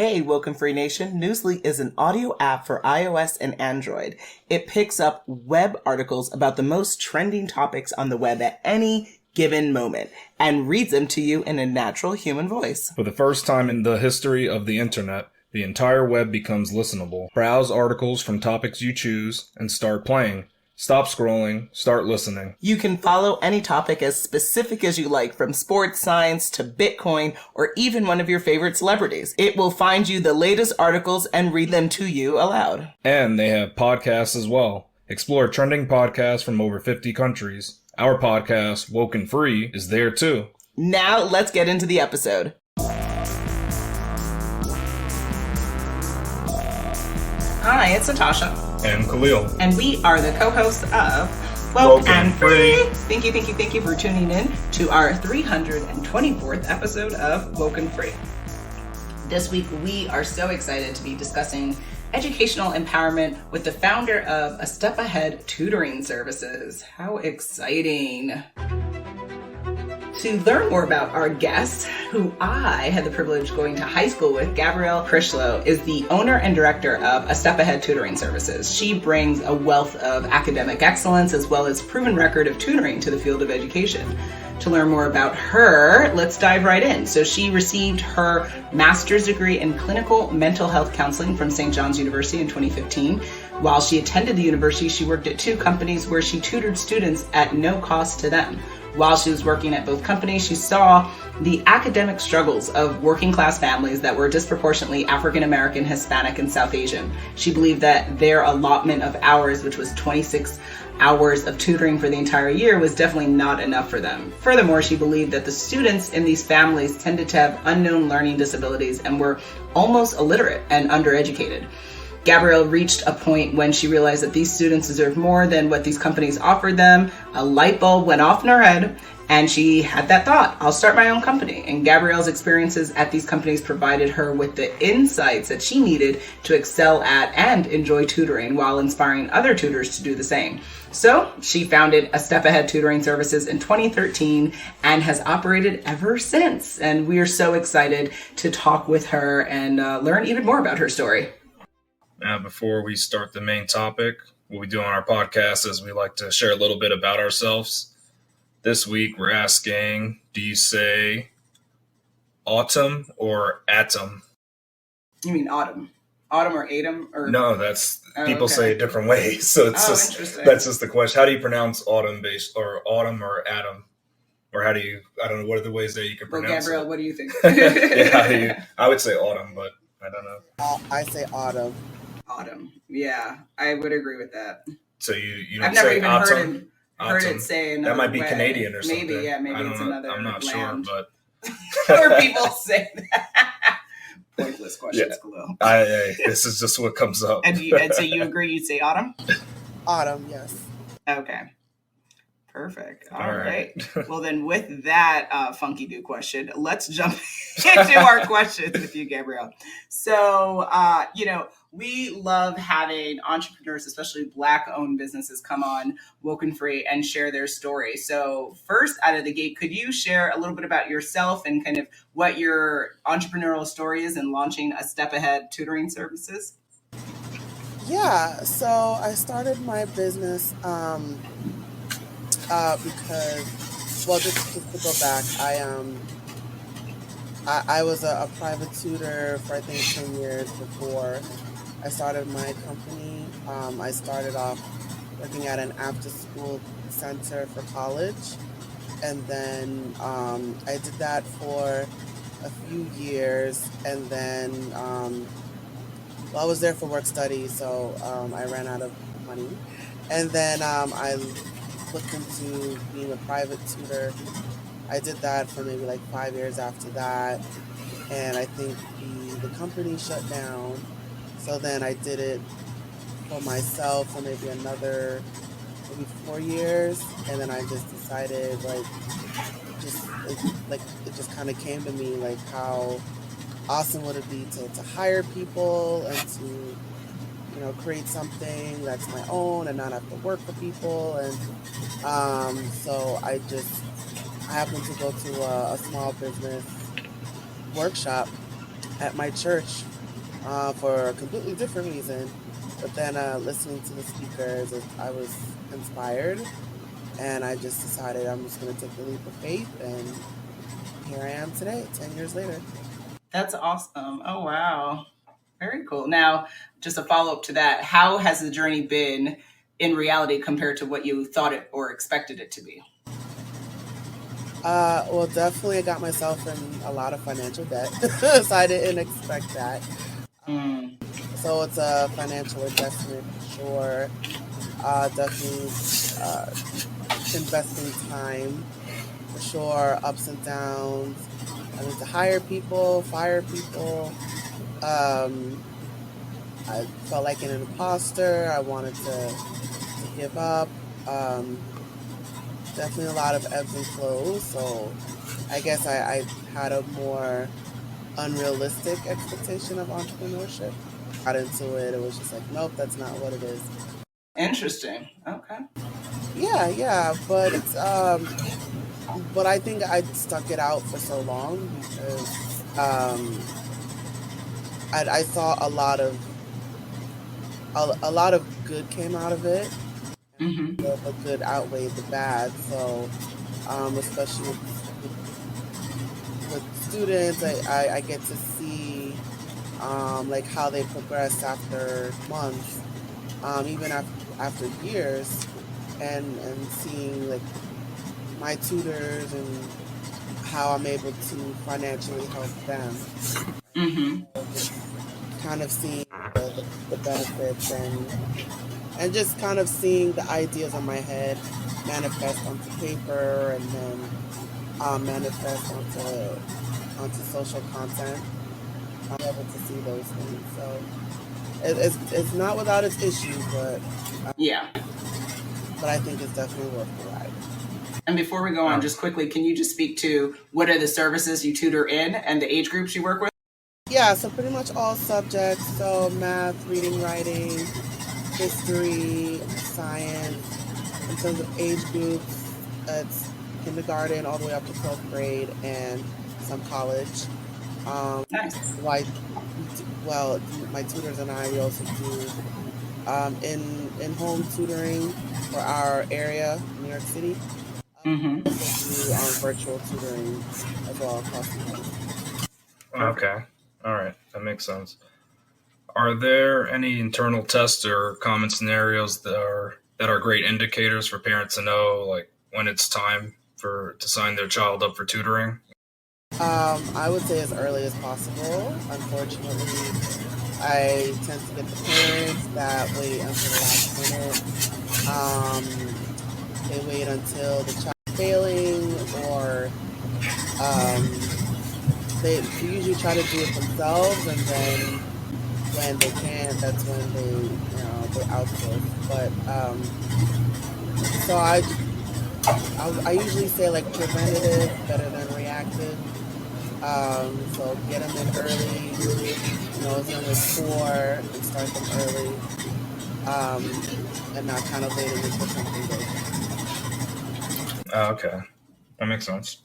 Hey, WokeNFree Nation, Newsly is an audio app for iOS and Android. It picks up web articles about the most trending topics on the web at any given moment and reads them to you in a natural human voice. For the first time in the history of the internet, the entire web becomes listenable. Browse articles from topics you choose and start playing. Stop scrolling, start listening. You can follow any topic as specific as you like, from sports, science to Bitcoin, or even one of your favorite celebrities. It will find you the latest articles and read them to you aloud. And they have podcasts as well. Explore trending podcasts from over 50 countries. Our podcast, WokeNFree, is there too. Now let's get into the episode. Hi, it's Natasha. And Khalil. And we are the co-hosts of WokeNFree. Thank you for tuning in to our 324th episode of WokeNFree. This week, we are so excited to be discussing educational empowerment with the founder of A Step Ahead Tutoring Services. How exciting. To learn more about our guest, who I had the privilege of going to high school with, Gabrielle Crichlow is the owner and director of A Step Ahead Tutoring Services. She brings a wealth of academic excellence as well as proven record of tutoring to the field of education. To learn more about her, let's dive right in. So she received her master's degree in clinical mental health counseling from St. John's University in 2015. While she attended the university, she worked at two companies where she tutored students at no cost to them. While she was working at both companies, she saw the academic struggles of working class families that were disproportionately African American, Hispanic, and South Asian. She believed that their allotment of hours, which was 26 hours of tutoring for the entire year, was definitely not enough for them. Furthermore, she believed that the students in these families tended to have unknown learning disabilities and were almost illiterate and undereducated. Gabrielle reached a point when she realized that these students deserved more than what these companies offered them. A light bulb went off in her head, and she had that thought, I'll start my own company. And Gabrielle's experiences at these companies provided her with the insights that she needed to excel at and enjoy tutoring while inspiring other tutors to do the same. So she founded A Step Ahead Tutoring Services in 2013 and has operated ever since. And we are so excited to talk with her and learn even more about her story. Now, before we start the main topic, what we do on our podcast is we like to share a little bit about ourselves. This week, we're asking, do you say autumn or atom? You mean autumn? Autumn or atom? Or No, that's people say it different ways. So it's interesting. That's just the question. How do you pronounce autumn or atom? Or how do you, I don't know, what are the ways that you can pronounce Gabrielle, it? what do you think? I would say autumn, but I don't know. I say autumn. Autumn. Yeah, I would agree with that. So you don't I've never say even autumn? heard it say another that might be way. Canadian or something. Maybe it's another I'm not land. sure, but Or people say that. Pointless questions, Khalil. This is just what comes up. And so you agree you'd say autumn? Autumn, yes. Okay. Perfect. All right. Well, then with that funky do question, let's jump into our questions with you, Gabrielle. So, we love having entrepreneurs, especially Black-owned businesses, come on WokeNFree and share their story. So first out of the gate, could you share a little bit about yourself and kind of what your entrepreneurial story is in launching A Step Ahead Tutoring Services? Yeah, so I started my business because, well, just to go back, I was a private tutor for I think 10 years before I started my company. I started off working at an after-school center for college, and then I did that for a few years, and then I was there for work study, so I ran out of money, and then I looked into being a private tutor. I did that for maybe like 5 years after that, and I think the company shut down. So then I did it for myself for maybe another 4 years, and then I just decided it just kind of came to me like how awesome would it be to hire people and to create something that's my own and not have to work for people. And so I happened to go to a small business workshop, at my church for a completely different reason. But then listening to the speakers, I was inspired, and I just decided I'm just going to take the leap of faith, and here I am today, 10 years later. That's awesome. Oh, wow. Very cool. Now, just a follow-up to that, how has the journey been in reality compared to what you thought it or expected it to be? Well, definitely I got myself in a lot of financial debt, so I didn't expect that. Mm. So it's a financial investment for sure. Definitely investing time for sure, ups and downs. I need to hire people, fire people. I felt like an imposter. I wanted to give up. Definitely a lot of ebbs and flows. So I guess I had a more unrealistic expectation of entrepreneurship. Got into it. It was just like, nope, that's not what it is. Interesting. Okay. Yeah. But I think I stuck it out for so long because I saw a lot of good came out of it. Mm-hmm. The good outweighed the bad. So especially with students, I get to see like how they progress after months, even after years, and seeing like my tutors and how I'm able to financially help them. Mm-hmm. Kind of seeing the benefits and just kind of seeing the ideas in my head manifest onto paper and then manifest onto social content. I'm able to see those things. So it's not without its issues, but Yeah. but I think it's definitely worth the ride. And before we go on, just quickly, can you just speak to what are the services you tutor in and the age groups you work with? Yeah, so pretty much all subjects. So math, reading, writing, history, science. In terms of age groups, it's kindergarten all the way up to 12th grade and some college. Nice. Well, my tutors and I, we also do in-home tutoring for our area, New York City. Mm-hmm. Also do virtual tutoring as well across the country. Okay. All right. That makes sense. Are there any internal tests or common scenarios that are great indicators for parents to know, like when it's time to sign their child up for tutoring? I would say as early as possible. Unfortunately, I tend to get the parents that wait until the last minute. They wait until the child is failing, or they usually try to do it themselves, and then when they can't, that's when they outsource. But so I usually say like preventative better than reactive. So get them in early, as young as 4, and start them early, and not kind of waiting until something goes. Okay. That makes sense.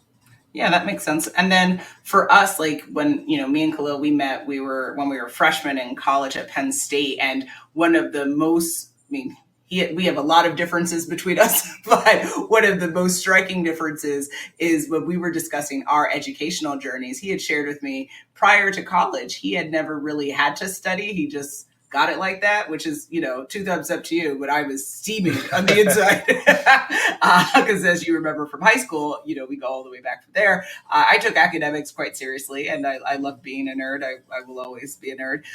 Yeah, that makes sense. And then for us, like when, me and Khalil, we met, when we were freshmen in college at Penn State. And one of the most, we have a lot of differences between us, but one of the most striking differences is when we were discussing our educational journeys. He had shared with me prior to college, he had never really had to study. He just got it like that, which is, 2 thumbs up to you, but I was steaming on the inside. Because as you remember from high school, we go all the way back from there. I took academics quite seriously, and I love being a nerd. I will always be a nerd.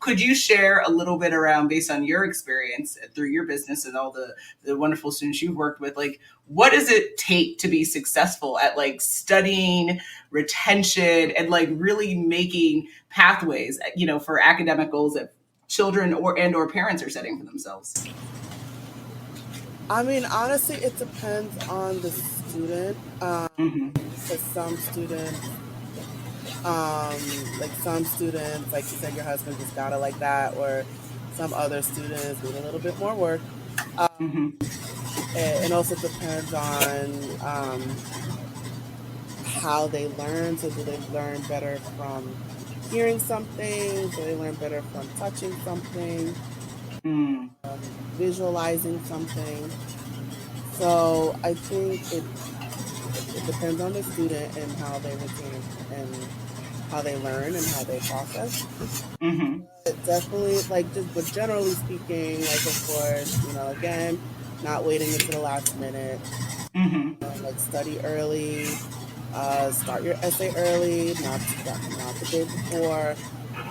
Could you share a little bit around, based on your experience through your business and all the wonderful students you've worked with, like, what does it take to be successful at like studying, retention, and like really making pathways, for academic goals that children or parents are setting for themselves? I mean, honestly, it depends on the student. For some students, like you said, your husband just got it like that, or some other students need a little bit more work. It also depends on how they learn. So do they learn better from hearing something, so they learn better from touching something, visualizing something. So I think it depends on the student and how they retain and how they learn and how they process. But definitely, like, just, but generally speaking, like, of course, again, not waiting until the last minute. Like, study early, start your essay early, not the day before.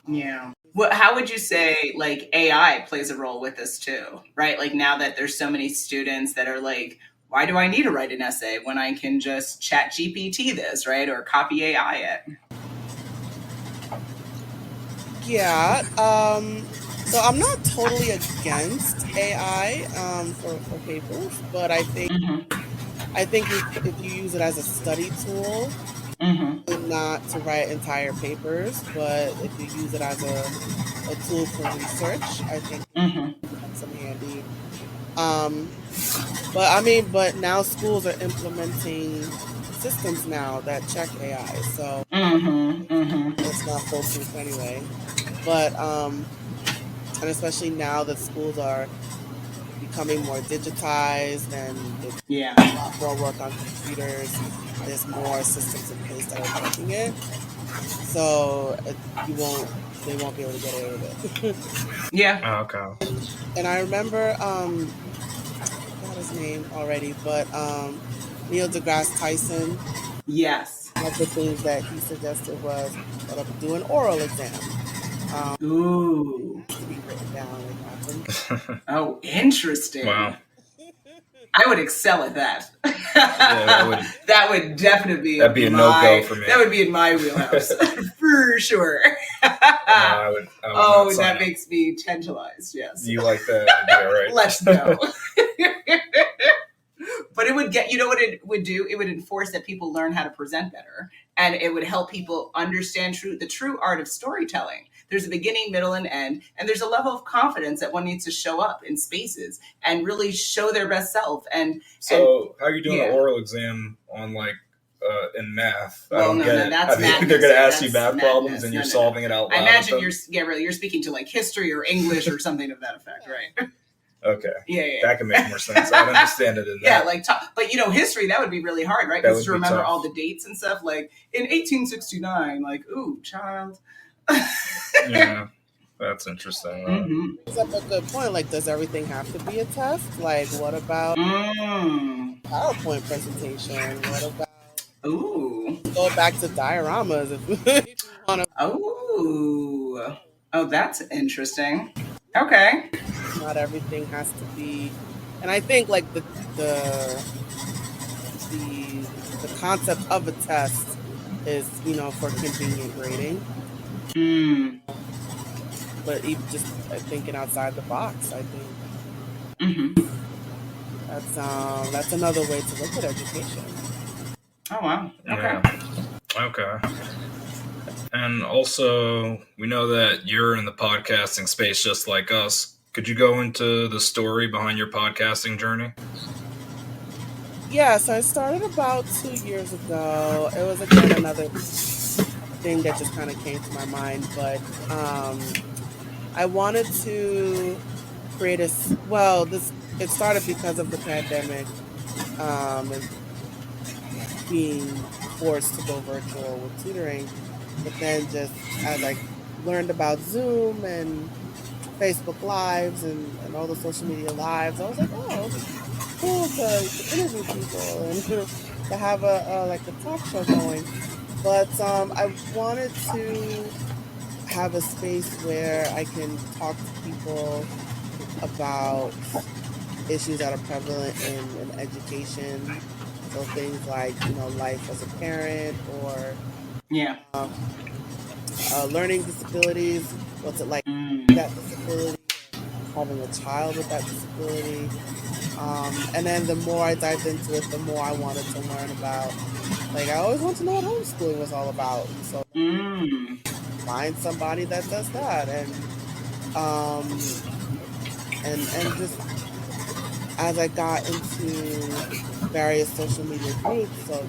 Yeah. Well, how would you say like AI plays a role with this too, right? Like now that there's so many students that are like, why do I need to write an essay when I can just chat GPT this, right? Or copy AI it? Yeah. So I'm not totally against AI for papers, but I think if you use it as a study tool, and not to write entire papers, but if you use it as a tool for research, I think that's some handy. But now schools are implementing systems now that check AI, so it's not foolproof anyway. But and especially now that schools are becoming more digitized and there's a lot more work on computers, there's more systems in place that are checking it. So they won't be able to get away with it. Yeah. Okay. And I remember, I forgot his name already, but Neil deGrasse Tyson. Yes. One of the things that he suggested was do an oral exam. Ooh. To be written down and happen. Oh, interesting. Wow. I would excel at that. Yeah, that would definitely that'd be a no-go for me. That would be in my wheelhouse for sure. I would that makes me tantalized. Yes. You like that idea, right? Let's go. But it would get, you know what it would do? It would enforce that people learn how to present better. And it would help people understand the true art of storytelling. There's a beginning, middle, and end. And there's a level of confidence that one needs to show up in spaces and really show their best self. So how are you doing an oral exam on in math? Well, that's math. They're going to ask you math problems and you're solving it out loud. I imagine you're speaking to like history or English or something of that effect, right? Okay. Yeah. That can make more sense. I understand it in that. Yeah, but history, that would be really hard, right? Because to remember all the dates and stuff, like in 1869, like, ooh, child. Yeah, that's interesting. It's up a good point. Like, does everything have to be a test? Like, what about PowerPoint presentation? What about go back to dioramas if you want to? Oh, that's interesting. Okay. Not everything has to be, and I think like the concept of a test is for convenient grading. But even just thinking outside the box, I think that's another way to look at education. Oh wow. Okay. Yeah. Okay. And also, we know that you're in the podcasting space just like us. Could you go into the story behind your podcasting journey? Yeah, so I started about 2 years ago. It was, again, another thing that just kind of came to my mind. But I wanted to create it started because of the pandemic and being forced to go virtual with tutoring. But then just as I learned about Zoom and Facebook Lives and all the social media lives, I was like, oh, it's cool to interview people and to have a talk show going. But I wanted to have a space where I can talk to people about issues that are prevalent in education. So things like, life as a parent or learning disabilities. What's it like that disability, having a child with that disability. And then the more I dived into it, the more I wanted to learn about, I always wanted to know what homeschooling was all about. And so find somebody that does that. And just as I got into various social media groups, so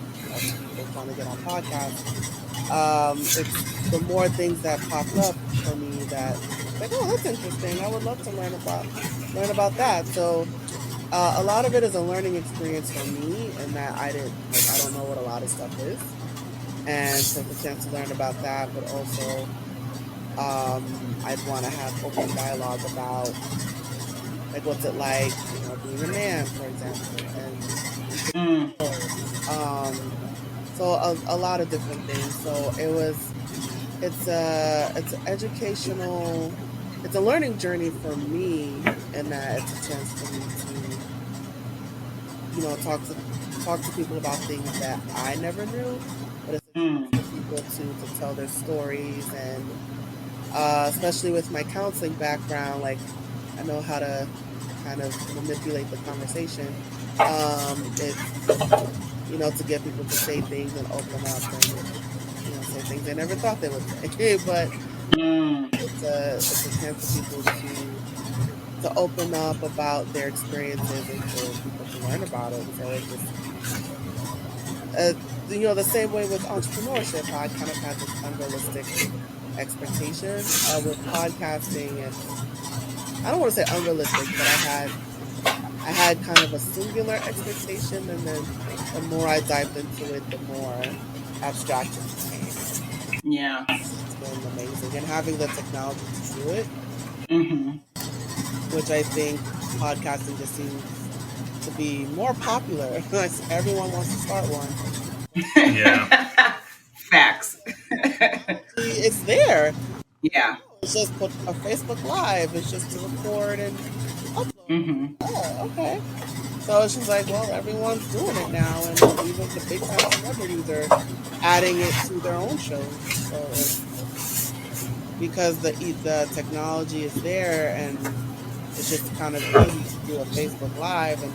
people trying to get on podcasts, it's the more things that pop up for me that like, oh, that's interesting. I would love to learn about that. So a lot of it is a learning experience for me, and that I don't know what a lot of stuff is, and so the chance to learn about that, but also I'd want to have open dialogue about like what's it like, being a man, for example, Mm. um, so a lot of different things. So it's an educational, it's a learning journey for me, in that it's a chance for me to talk to people about things that I never knew, but it's a chance Mm. for people to tell their stories, and especially with my counseling background, like I know how to kind of manipulate the conversation. It's to get people to say things and open up and say things they never thought they would say. But Mm. it's a chance for people to open up about their experiences and for people to learn about it. So it just uh, the same way with entrepreneurship, how I kind of had this unrealistic expectation. With podcasting, I don't want to say unrealistic, but I had kind of a singular expectation, and then the more I dived into it, the more abstract it became. Yeah. It's been amazing, and having the technology to do it, Mm-hmm. which I think podcasting just seems to be more popular. Everyone wants to start one. Yeah. Facts. It's there. Yeah. It's just put a Facebook Live. It's just to record and upload. Mm-hmm. Oh, okay. So it's just like, well, everyone's doing it now, and even the big time celebrities are adding it to their own shows. So because the technology is there, and it's just kind of easy to do a Facebook Live, and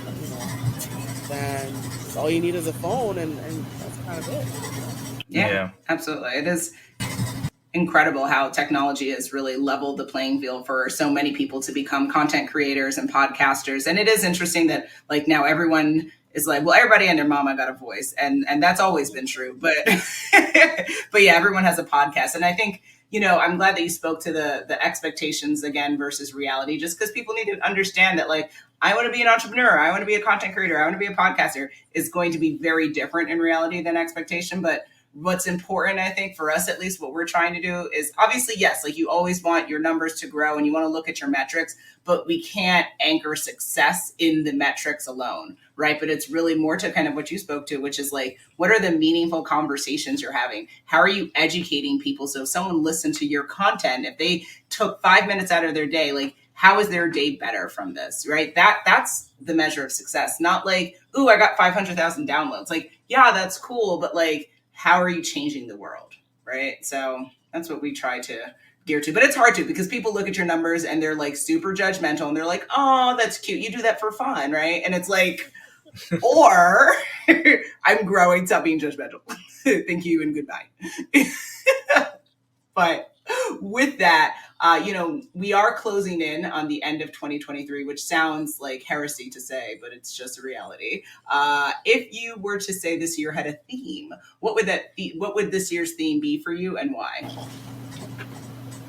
then all you need is a phone, and that's kind of it. Yeah. Absolutely. It is incredible how technology has really leveled the playing field for so many people to become content creators and podcasters. And it is interesting that like now everyone is like, well, everybody and their mama got a voice, and that's always been true. But but yeah, everyone has a podcast, and I think I'm glad that you spoke to the expectations again versus reality, just because people need to understand that like I want to be an entrepreneur, I want to be a content creator, I want to be a podcaster is going to be very different in reality than expectation, but what's important, I think, for us, at least what we're trying to do is obviously, yes, like you always want your numbers to grow and you want to look at your metrics, but we can't anchor success in the metrics alone, right? But it's really more to kind of what you spoke to, which is like, what are the meaningful conversations you're having? How are you educating people? So if someone listened to your content, if they took 5 minutes out of their day, like, how is their day better from this, right? That's the measure of success. Not like, ooh, I got 500,000 downloads. Like, yeah, that's cool, but like, how are you changing the world, right? So that's what we try to gear to. But it's hard to, because people look at your numbers and they're like super judgmental and they're like, oh, that's cute. You do that for fun, right? And it's like, or I'm growing, stop being judgmental. Thank you and goodbye. But with that, we are closing in on the end of 2023, which sounds like heresy to say, but it's just a reality. If you were to say this year had a theme, what would that be? What would this year's theme be for you, and why?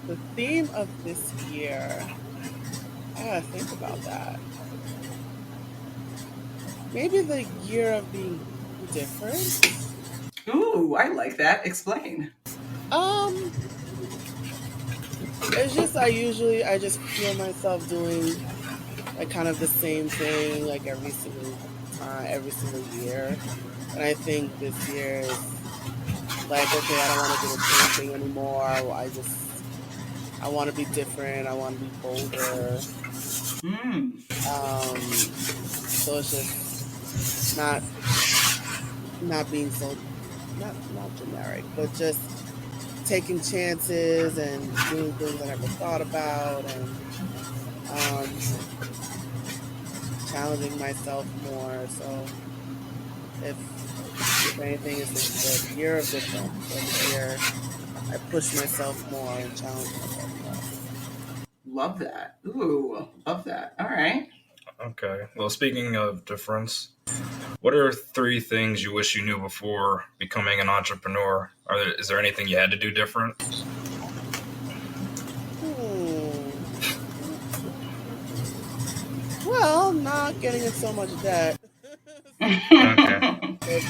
The theme of this year, I gotta think about that. Maybe the year of being different. Ooh, I like that. Explain. It's just I just feel myself doing like kind of the same thing like every single time, every single year. And I think this year is like, okay, I don't want to do the same thing anymore. I want to be different. I want to be bolder. So it's just not being so not generic, but just taking chances and doing things I never thought about, and challenging myself more. So if anything, it's just a year of difference. This year I push myself more and challenge myself more. Love that. Ooh, love that. All right. Okay. Well, speaking of difference, what are 3 things you wish you knew before becoming an entrepreneur? Is there anything you had to do different? Well, not getting in so much debt. Okay.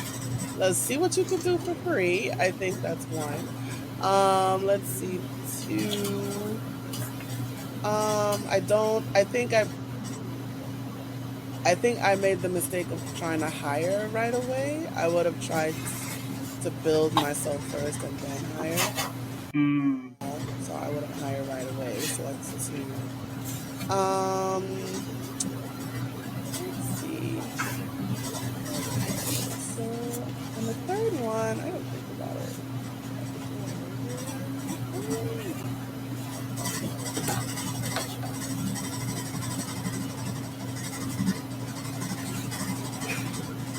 Let's see what you can do for free. I think that's one. Let's see, 2. I think I made the mistake of trying to hire right away. I would have tried to build myself first and then hire. So I would have hired right away. So let's see. Let's see. So, and the third one, I don't think about it.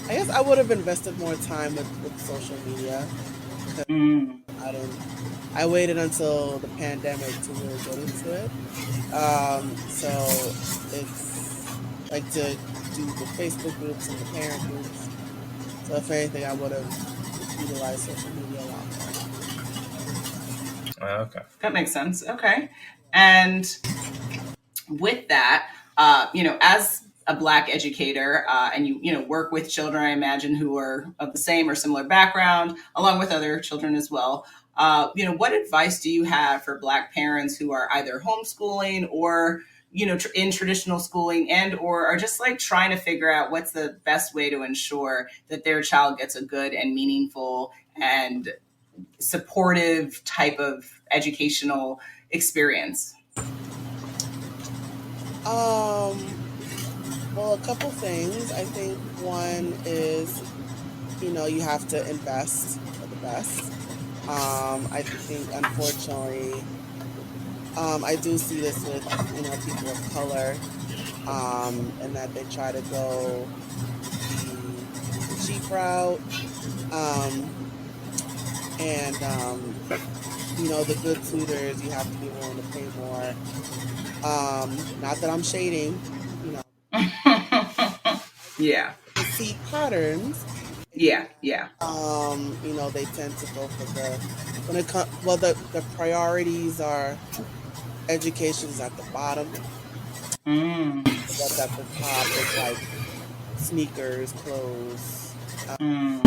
I guess I would have invested more time with social media. I waited until the pandemic to really get into it. So it's like to do the Facebook groups and the parent groups. So if anything, I would have utilized social media a lot more. Okay. That makes sense. Okay. And with that, as a Black educator, and you work with children, I imagine, who are of the same or similar background, along with other children as well. What advice do you have for Black parents who are either homeschooling or in traditional schooling and or are just like trying to figure out what's the best way to ensure that their child gets a good and meaningful and supportive type of educational experience? Well, a couple things. I think one is, you have to invest for the best. I think, unfortunately, I do see this with, people of color, and that they try to go the cheap route, and the good tutors, you have to be willing to pay more. Not that I'm shading, Yeah. You see patterns. Yeah. They tend to go for the priorities are education's at the bottom. What's at the top is like sneakers, clothes. I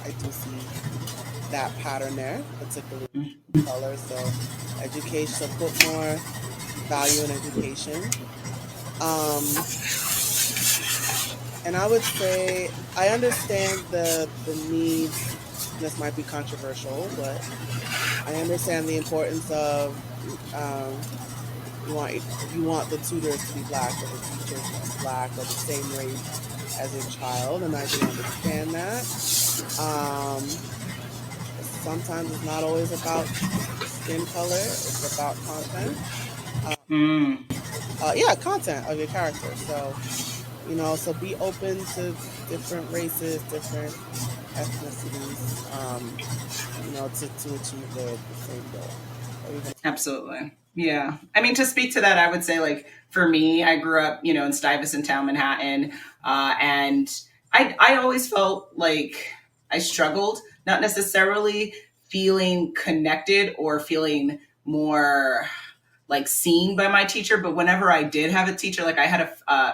do see that pattern there, particularly color. So education, so put more value in education. And I would say I understand the needs. This might be controversial, but I understand the importance of you want the tutors to be Black or the teachers to be Black or the same race as a child, and I can understand that. Sometimes it's not always about skin color; it's about content. Content of your character. So, so be open to different races, different ethnicities, to achieve the same goal. Absolutely. Yeah. I mean, to speak to that, I would say, like, for me, I grew up, in Stuyvesant Town, Manhattan. And I always felt like I struggled, not necessarily feeling connected or feeling more like seen by my teacher. But whenever I did have a teacher, like I had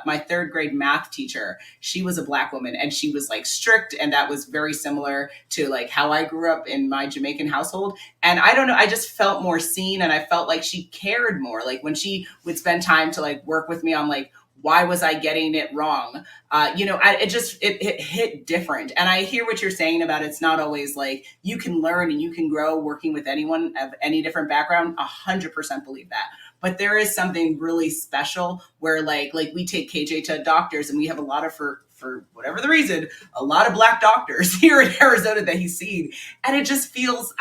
my 3rd grade math teacher, she was a Black woman and she was like strict. And that was very similar to like how I grew up in my Jamaican household. And I don't know, I just felt more seen and I felt like she cared more. Like when she would spend time to like work with me on like, why was I getting it wrong? It hit different. And I hear what you're saying about it's not always like you can learn and you can grow working with anyone of any different background. 100% believe that. But there is something really special where like we take KJ to doctors and we have a lot of, for whatever the reason, a lot of Black doctors here in Arizona that he's seen. And it just feels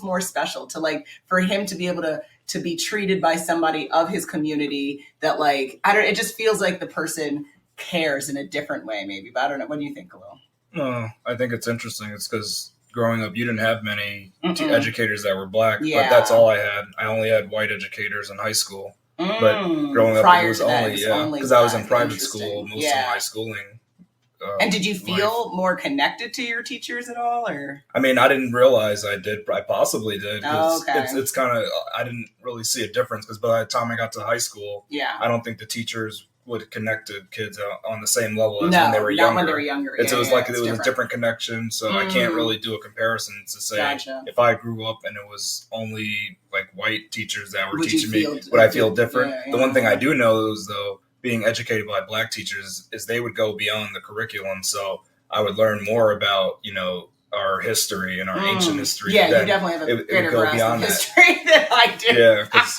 more special to like, for him to be able to be treated by somebody of his community that like, it just feels like the person cares in a different way maybe, but I don't know. What do you think, Khalil? No, I think it's interesting. It's because growing up, you didn't have many educators that were Black, Yeah. but that's all I had. I only had white educators in high school. But growing up, prior it was to that, only, it was only because I was in black. private school Interesting. most of my schooling. And did you feel life. more connected to your teachers at all, or? I mean, I didn't realize I did. I possibly did, because Okay. it's kind of, I didn't really see a difference, because by the time I got to high school, Yeah. I don't think the teachers would connect to kids on the same level as No, when they were not younger. when they were younger. It was like it was different. a different connection, so I can't really do a comparison to say Gotcha. if I grew up and it was only like white teachers that were Would teaching you me, feel would I feel different? Yeah, The one thing I do know is, though, being educated by black teachers is they would go beyond the curriculum, so I would learn more about, our history and our ancient history. Yeah, you definitely have a greater grasp of history than I do. Yeah, because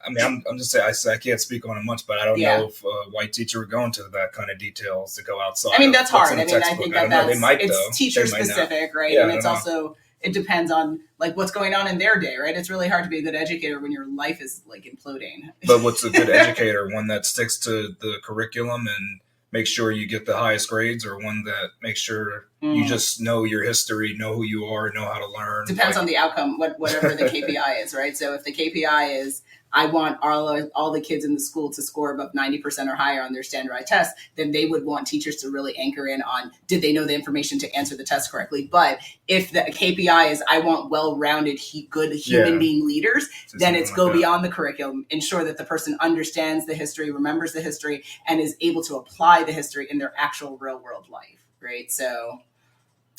I'm just saying, I can't speak on it much, but I don't know if a white teacher would go into that kind of details to go outside. I mean, that's hard. I mean, textbook. I think it's teacher specific, right? Yeah, and it's also, it depends on like what's going on in their day, right? It's really hard to be a good educator when your life is like imploding. But what's a good educator? One that sticks to the curriculum and make sure you get the highest grades, or one that makes sure you just know your history, know who you are, know how to learn? Depends on the outcome, whatever the KPI is, right? So if the KPI is, I want all the kids in the school to score above 90% or higher on their standardized tests, then they would want teachers to really anchor in on, did they know the information to answer the test correctly? But if the KPI is, I want well-rounded, good human being leaders, then it's go beyond the curriculum, ensure that the person understands the history, remembers the history, and is able to apply the history in their actual real-world life, right? So...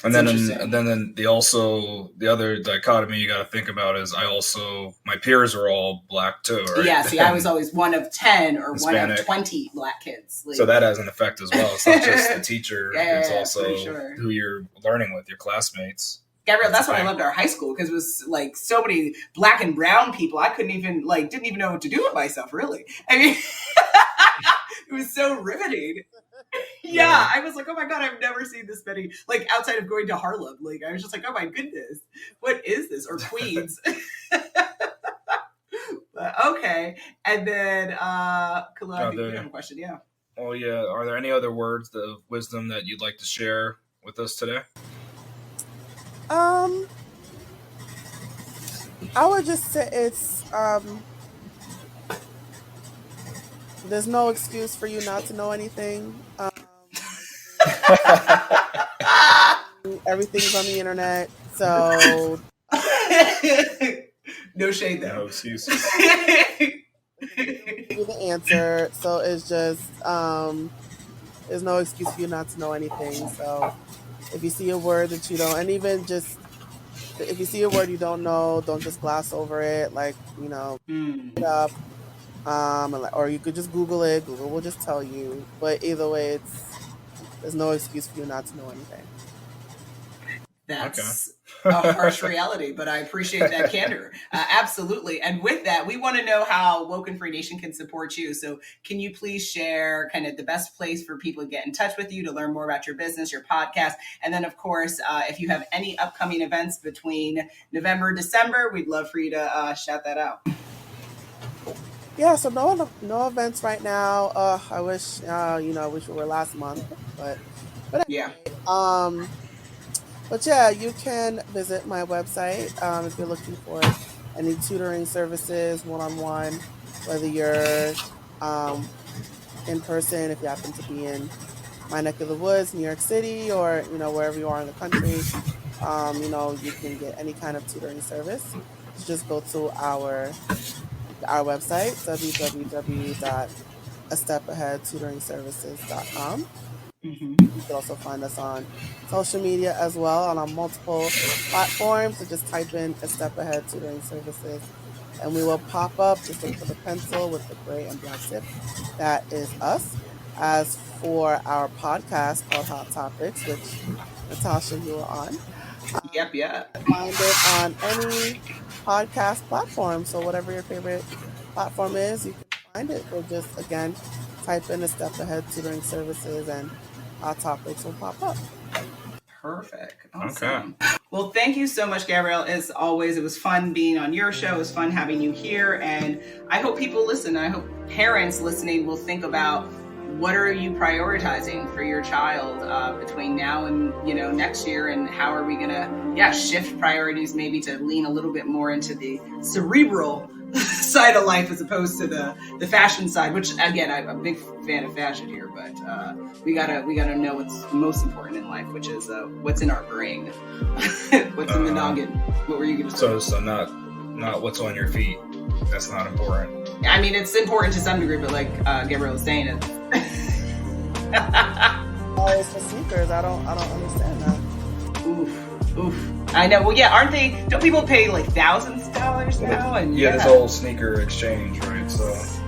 And then the other dichotomy you got to think about is my peers were all black too, right? Yeah, see, I was always one of 10 or Hispanic. One of 20 black kids. So that has an effect as well. It's not just the teacher, it's also who you're learning with, your classmates. Gabrielle, that's why I loved our high school, because it was like so many black and brown people. I didn't even know what to do with myself, really. I mean, it was so riveting. Yeah, I was like, oh my God, I've never seen this many, like outside of going to Harlem. Like, I was just like, oh my goodness, what is this? Or Queens. But, okay. And then, Khalil, I think you have a question. Yeah. Oh, yeah. Are there any other words of wisdom that you'd like to share with us today? I would just say it's, there's no excuse for you not to know anything. Everything's on the internet, so no shade there. No excuses. Give you the answer. So it's just there's no excuse for you not to know anything. So if you see a word that you don't, and even just if you see a word you don't know, don't just gloss over it. Like, look it up. Or you could just Google it. Google will just tell you. But either way, there's no excuse for you not to know anything. That's a harsh reality, but I appreciate that candor. Absolutely. And with that, we want to know how WokeNFree Nation can support you. So can you please share kind of the best place for people to get in touch with you, to learn more about your business, your podcast? And then, of course, if you have any upcoming events between November, December, we'd love for you to shout that out. Yeah, so no events right now. I wish we were last month, but anyway, yeah. But yeah, you can visit my website if you're looking for any tutoring services, one-on-one, whether you're in person, if you happen to be in my neck of the woods, New York City, or wherever you are in the country. You can get any kind of tutoring service. Just go to our website, www.astepAheadtutoringservices.com. You can also find us on social media as well, on our multiple platforms. So just type in A Step Ahead Tutoring Services and we will pop up. Just look for the pencil with the gray and black tip. That is us. As for our podcast called Hot Topics, which Natasha, you were on. Yep. Find it on any podcast platform. So whatever your favorite platform is, you can find it. Or just, again, type in A Step Ahead Tutoring Services and Hot Topics will pop up. Perfect. Awesome. Okay. Well, thank you so much, Gabrielle. As always, it was fun being on your show. It was fun having you here. And I hope people listen. I hope parents listening will think about what are you prioritizing for your child between now and next year, and how are we gonna shift priorities maybe to lean a little bit more into the cerebral side of life as opposed to the fashion side, which again, I'm a big fan of fashion here, but we gotta know what's most important in life, which is what's in our brain, what's in the noggin. What were you gonna say? So not what's on your feet. That's not important. I mean, it's important to some degree, but like Gabrielle was saying, it's Oh, it's for sneakers. I don't understand that. oof. I know. Well, yeah, aren't they? Don't people pay like thousands of dollars now? And Yeah, this whole sneaker exchange, right? So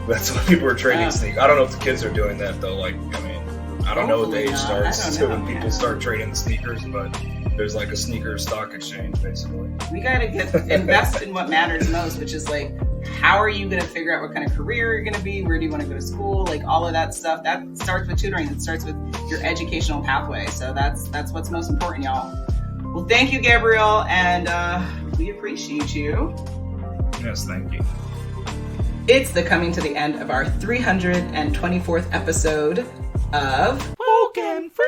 that's why people are trading sneakers. I don't know if the kids are doing that though. Like, I mean, I don't know what the age starts to when people start trading sneakers, but there's like a sneaker stock exchange basically. We gotta invest in what matters most, which is like, how are you gonna figure out what kind of career you're gonna be? Where do you want to go to school? Like all of that stuff. That starts with tutoring. It starts with your educational pathway. So that's what's most important, y'all. Well, thank you, Gabrielle, and we appreciate you. Yes, thank you. It's coming to the end of our 324th episode of WokeNFree.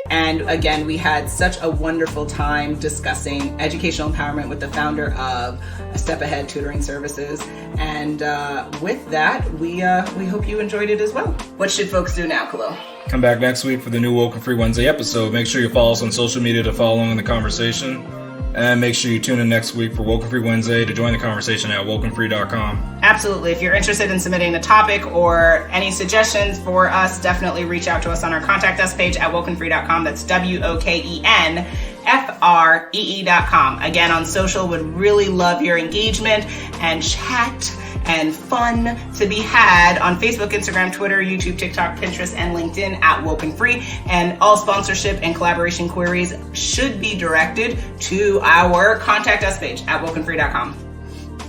And again, we had such a wonderful time discussing educational empowerment with the founder of A Step Ahead Tutoring Services. And with that, we hope you enjoyed it as well. What should folks do now, Khalil? Come back next week for the new WokeNFree Wednesday episode. Make sure you follow us on social media to follow along in the conversation. And make sure you tune in next week for WokeNFree Wednesday to join the conversation at WokeNFree.com. Absolutely. If you're interested in submitting a topic or any suggestions for us, definitely reach out to us on our contact us page at WokeNFree.com. That's WokenFree.com. Again, on social, would really love your engagement and chat and fun to be had on Facebook, Instagram, Twitter, YouTube, TikTok, Pinterest, and LinkedIn at WokeNFree. And all sponsorship and collaboration queries should be directed to our contact us page at WokenFree.com.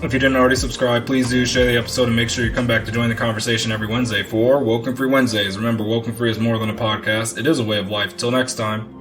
If you didn't already subscribe, please do share the episode and make sure you come back to join the conversation every Wednesday for WokeNFree Wednesdays. Remember, WokeNFree is more than a podcast. It is a way of life. Till next time.